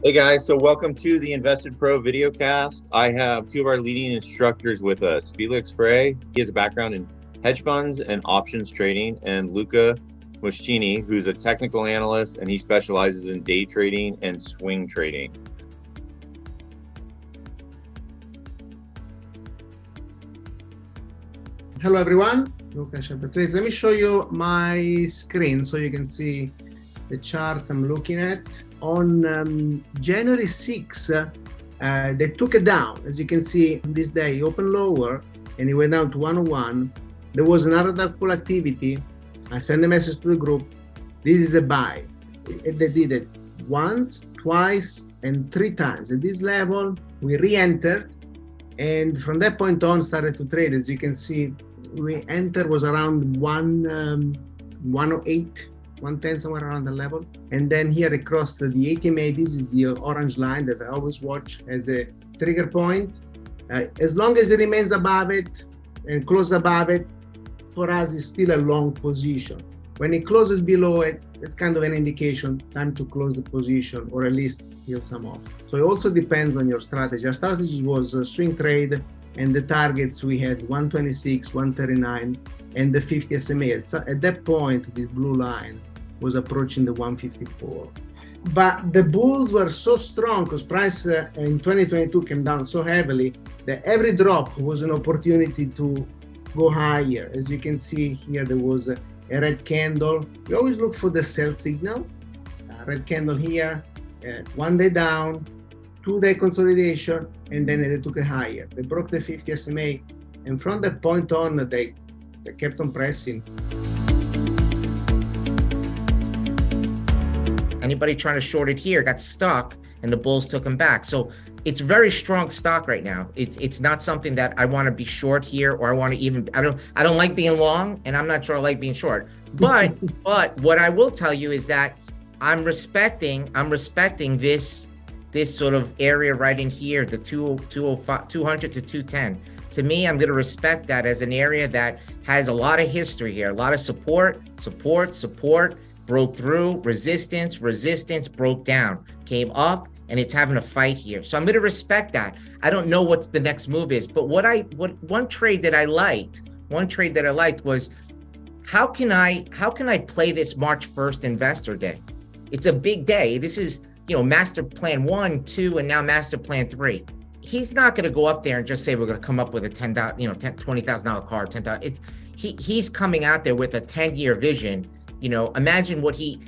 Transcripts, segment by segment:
Hey guys, so welcome to the Invested Pro videocast. I have two of our leading instructors with us, Felix Frey. He has a background in hedge funds and options trading, and Luca Moschini, who's a technical analyst, and he specializes in day trading and swing trading. Hello everyone, Luca chapter 3. Let me show you my screen so you can see the charts I'm looking at. On January 6, they took it down. As you can see, this day it opened lower and it went down to 101. There was another dark pool activity. I sent a message to the group. This is a buy. They did it once, twice, and 3 times. At this level, we re-entered. And from that point on, started to trade. As you can see, we entered was around 108, 110, somewhere around the level. And then here across the ATMA, this is the orange line that I always watch as a trigger point. As long as it remains above it and close above it, for us, it's still a long position. When it closes below it, it's kind of an indication, time to close the position or at least heal some off. So it also depends on your strategy. Our strategy was a swing trade, and the targets we had 126, 139, and the 50 SMA. So at that point, this blue line was approaching the 154. But the bulls were so strong because price in 2022 came down so heavily that every drop was an opportunity to go higher. As you can see here, there was a red candle. We always look for the sell signal. Red candle here, 1 day down, 2-day consolidation, and then they took it higher. They broke the 50 SMA, and from that point on, they kept on pressing. Anybody trying to short it here got stuck, and the bulls took them back. So it's very strong stock right now. It's not something that I want to be short here, or I want to even. I don't like being long, and I'm not sure I like being short. But what I will tell you is that I'm respecting this sort of area right in here, the 205, 200 to 210. To me, I'm going to respect that as an area that has a lot of history here, a lot of support, broke through, resistance, broke down, came up, and it's having a fight here. So I'm going to respect that. I don't know what the next move is, but one trade that I liked was how can I play this March 1st Investor Day? It's a big day. This is, Master Plan 1, 2, and now Master Plan 3. He's not going to go up there and just say we're going to come up with a $20,000 car, $10,000. He's coming out there with a 10-year vision. Imagine what he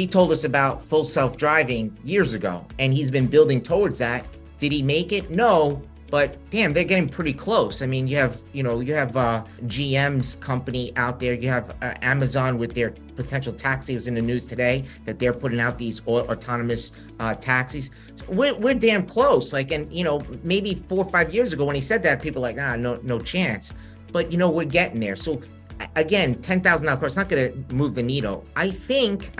told us about full self-driving years ago, and he's been building towards that. Did he make it? No, but damn, they're getting pretty close. I mean, you have GM's company out there. You have Amazon with their potential taxi. It was in the news today that they're putting out these autonomous taxis. We're damn close. Maybe 4 or 5 years ago when he said that, people were like, no chance. But we're getting there. So again, $10,000 car, it's not going to move the needle. I think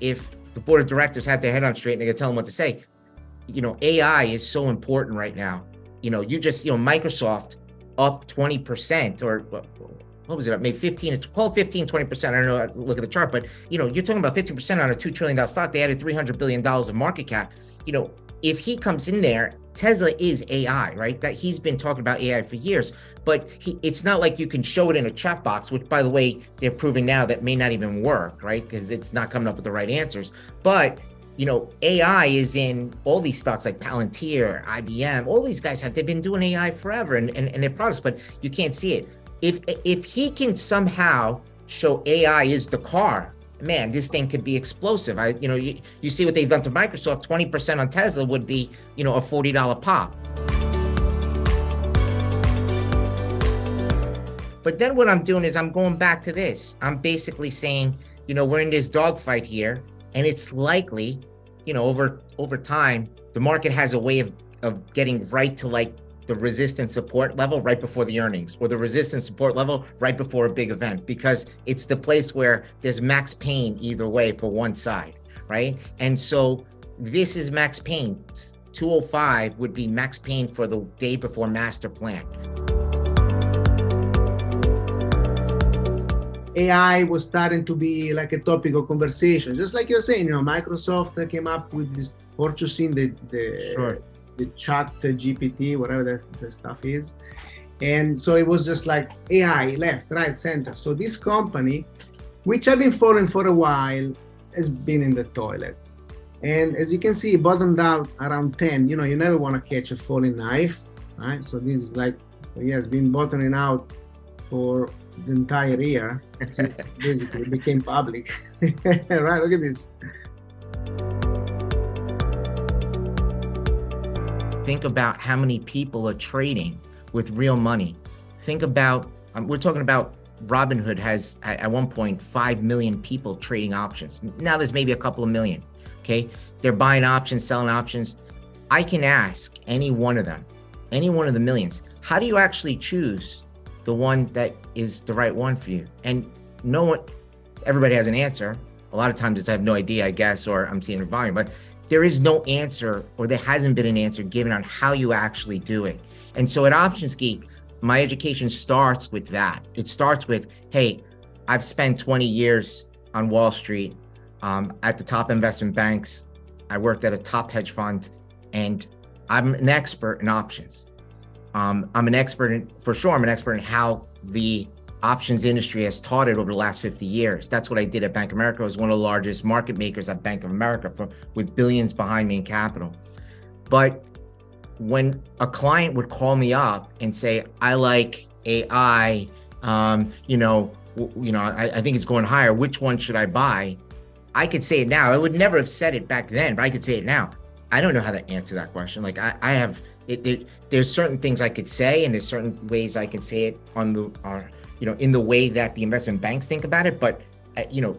if the board of directors had their head on straight and they could tell them what to say, AI is so important right now. Microsoft up 20%, or what was it up? Maybe 20%. I don't know, look at the chart, but you're talking about 15% on a $2 trillion stock. They added $300 billion of market cap. If he comes in there, Tesla is AI, right? That he's been talking about AI for years, but it's not like you can show it in a chat box, which, by the way, they're proving now that may not even work, right? Because it's not coming up with the right answers. But AI is in all these stocks like Palantir, IBM. All these guys they've been doing AI forever and their products, but you can't see it. If he can somehow show AI is the car, man, this thing could be explosive. You see what they've done to Microsoft. 20% on Tesla would be, a $40 pop. But then what I'm doing is I'm going back to this. I'm basically saying, we're in this dogfight here, and it's likely, over time, the market has a way of getting right to the resistance support level right before the earnings, or the resistance support level right before a big event, because it's the place where there's max pain either way for one side, right? And so this is max pain. 205 would be max pain for the day before master plan. AI was starting to be like a topic of conversation. Just like you're saying, Microsoft came up with this purchasing the chat GPT, whatever the stuff is. And so it was just like AI, left, right, center. So this company, which I've been following for a while, has been in the toilet. And as you can see, it bottomed out around 10. You never want to catch a falling knife, right? So this is like, it's been bottoming out for the entire year. Since basically it became public. Right, look at this. Think about how many people are trading with real money. Think about, we're talking about Robinhood has at one point 5 million people trading options. Now there's maybe a couple of million, okay? They're buying options, selling options. I can ask any one of them, any one of the millions, how do you actually choose the one that is the right one for you? And no one, everybody has an answer. A lot of times it's I have no idea, I guess, or I'm seeing a volume, but there is no answer, or there hasn't been an answer given on how you actually do it. And so at Options Geek, my education starts with that. It starts with, hey, I've spent 20 years on Wall Street at the top investment banks. I worked at a top hedge fund, and I'm an expert in options. I'm an expert in, for sure, I'm an expert in how the options industry has taught it over the last 50 years. That's what I did at Bank of America. I was one of the largest market makers at Bank of America with billions behind me in capital. But when a client would call me up and say, I like AI, I think it's going higher, which one should I buy? I could say it now. I would never have said it back then, but I could say it now. I don't know how to answer that question. Like I have, there's certain things I could say, and there's certain ways I can say it in the way that the investment banks think about it. But,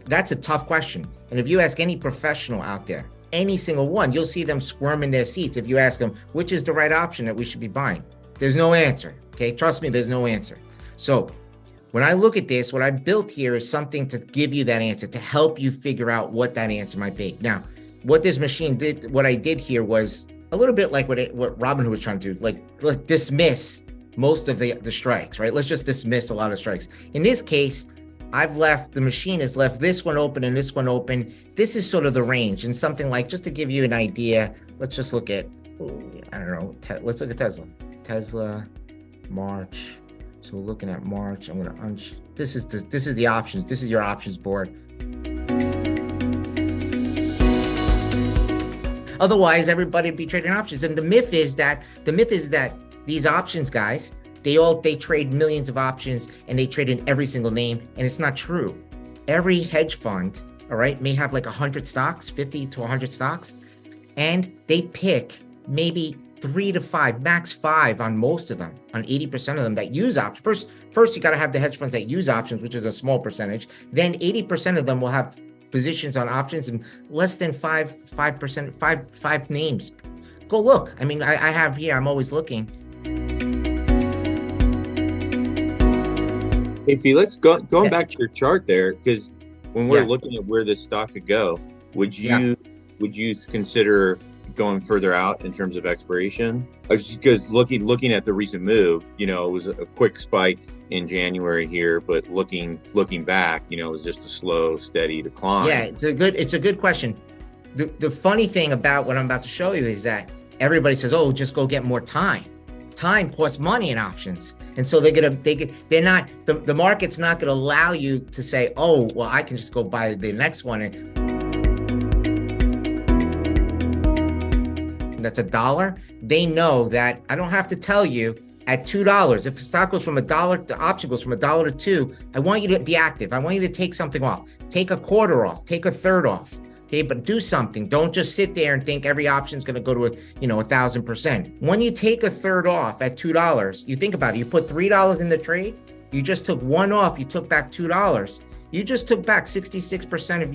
that's a tough question. And if you ask any professional out there, any single one, you'll see them squirm in their seats. If you ask them, which is the right option that we should be buying? There's no answer, okay? Trust me, there's no answer. So when I look at this, what I built here is something to give you that answer, to help you figure out what that answer might be. Now, what this machine did, what I did here was a little bit like what Robinhood was trying to do, like let's dismiss most of the strikes, right? Let's just dismiss a lot of strikes. In this case, the machine has left this one open and this one open. This is sort of the range, and something like, just to give you an idea, let's just look at, let's look at Tesla. Tesla, March. So we're looking at March. I'm going to this is the options. This is your options board. Otherwise, everybody would be trading options. And the myth is that these options guys, they trade millions of options, and they trade in every single name, and it's not true. Every hedge fund, all right, may have like 100 stocks, 50 to 100 stocks, and they pick maybe 3 to 5, max 5 on most of them, on 80% of them that use options. First, you got to have the hedge funds that use options, which is a small percentage. Then 80% of them will have positions on options, and less than 5 names. Go look. I mean, I have here, I'm always looking. Hey, Felix, going back to your chart there, because when we're looking at where this stock could go, would you consider going further out in terms of expiration? Because looking at the recent move, it was a quick spike in January here, but looking back, it was just a slow, steady decline. Yeah, it's a good question. The funny thing about what I'm about to show you is that everybody says, "Oh, just go get more time." Time costs money in options, and so the market's not gonna allow you to say, "Oh, well, I can just go buy the next one." That's $1. They know that I don't have to tell you at $2. If the stock goes from $1, the option goes from $1 to $2, I want you to be active. I want you to take something off. Take a quarter off, take a third off. Okay, but do something. Don't just sit there and think every option is going to go to 1,000%. When you take a third off at $2, you think about it. You put $3 in the trade. You just took one off. You took back $2. You just took back 66% of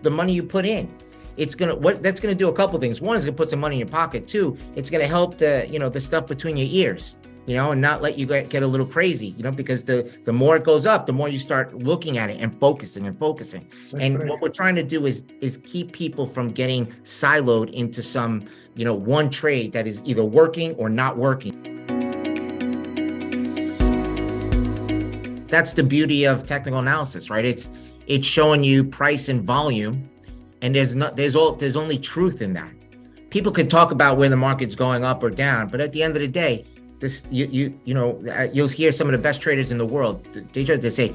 the money you put in. That's gonna do a couple of things. One is gonna put some money in your pocket. Two, it's gonna help the stuff between your ears, and not let you get a little crazy, because the more it goes up, the more you start looking at it and focusing. That's and right. What we're trying to do is keep people from getting siloed into some, one trade that is either working or not working. that's the beauty of technical analysis, right? It's showing you price and volume, and there's only truth in that. People could talk about where the market's going up or down, but at the end of the day, you'll hear some of the best traders in the world. They say,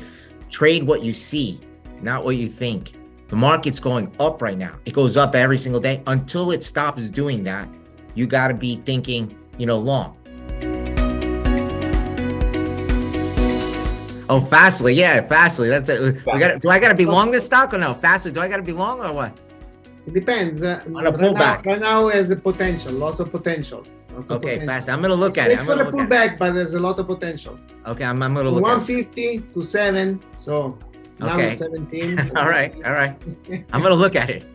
trade what you see, not what you think. The market's going up right now. It goes up every single day. Until it stops doing that, you got to be thinking, long. Oh, Fastly. Yeah, Fastly. That's it. Do I got to be long this stock or no? Fastly, do I got to be long or what? It depends. On a pullback. Right now has a potential, lots of potential. Okay, Fast. I'm going to look at it. It's for a pullback, but there's a lot of potential. Okay, I'm going to look at it. 150 to 7. So now it's 17. All right. I'm going to look at it.